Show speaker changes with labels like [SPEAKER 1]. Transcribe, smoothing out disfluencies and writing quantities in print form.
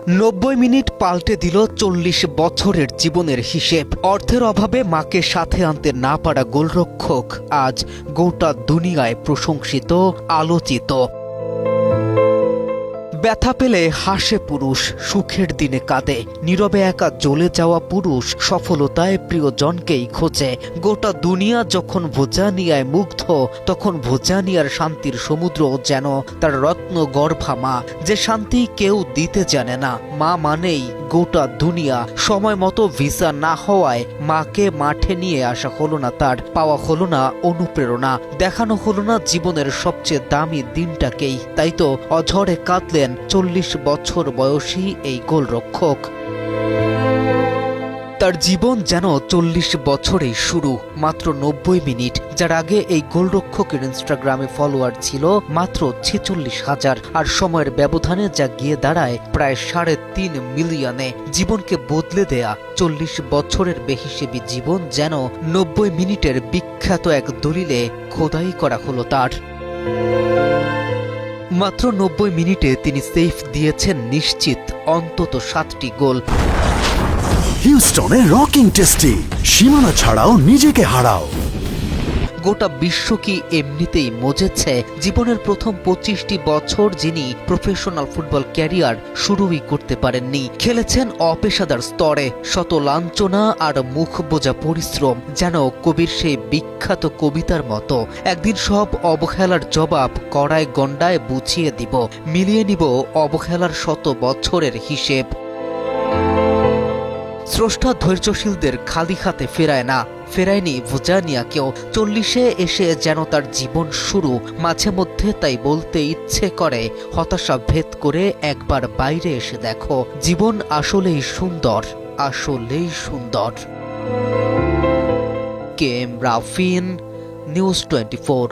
[SPEAKER 1] 90 minute পাল্টে দিল 40 বছরের জীবনের হিসেব। অর্থের অভাবে মাকে সাথে আনতে না পারা গোলরক্ষক আজ গোটা দুনিয়ায় প্রশংসিত, আলোচিত। ব্যথা পেলে হাসে পুরুষ, সুখের দিনে কাঁদে। নীরবে একা জ্বলে যাওয়া পুরুষ সফলতায় প্রিয়জনকেই খোঁজে। গোটা দুনিয়া যখন ভোজানিয়ায় মুগ্ধ, তখন ভোজানিয়ার শান্তির সমুদ্র যেন তার রত্ন গর্ভা মা, যে শান্তি কেউ দিতে জানে না। মা মানেই গোটা দুনিয়া। সময় মতো ভিসা না হওয়ায় মাকে মাঠে নিয়ে আসা হলো না তার, পাওয়া হলো না অনুপ্রেরণা, দেখানো হলো না জীবনের সবচেয়ে দামি দিনটাকেই। তাই তো অঝরে কাঁদলেন 40 বছর বয়সী এই গোলরক্ষক। তার জীবন যেন 40 বছরেই শুরু, মাত্র 90 মিনিট। যার আগে এই গোলরক্ষকের ইনস্টাগ্রামে ফলোয়ার ছিল মাত্র 46,000, আর সময়ের ব্যবধানে যা গিয়ে দাঁড়ায় প্রায় 3.5 মিলিয়নে। জীবনকে বদলে দেয়া 40 বছরের বেহিসেবি জীবন যেন 90 মিনিটের বিখ্যাত এক দলিলে খোদাই করা হলো তার। মাত্র 90 মিনিটে তিনি সেফ দিয়েছেন নিশ্চিত অন্তত 7টি গোল।
[SPEAKER 2] হিউস্টনে রকিং টেস্টি, সীমানা ছাড়াও নিজেকে হারাও।
[SPEAKER 1] গোটা বিশ্ব কি এমনিতেই মজেছে? জীবনের প্রথম 25টি বছর যিনি প্রফেশনাল ফুটবল ক্যারিয়ার শুরুই করতে পারেননি, খেলেছেন অপেশাদার স্তরে। শত লাঞ্ছনা আর মুখ বোঝা পরিশ্রম, যেন কবির সেই বিখ্যাত কবিতার মতো। একদিন সব অবহেলার জবাব কড়ায় গন্ডায় বুঝিয়ে দিব, মিলিয়ে নিব অবহেলার শত বছরের হিসেব। স্রষ্টা ধৈর্যশীলদের খালি হাতে ফেরায় না, ফেরায়নি ভোজানিয়াকেও। 40-এ এসে যেন তার জীবন শুরু। মাঝে মধ্যে তাই বলতে ইচ্ছে করে, হতাশা ভেদ করে একবার বাইরে এসে দেখো, জীবন আসলেই সুন্দর, আসলেই সুন্দর। KM রাফিন, নিউজ 24।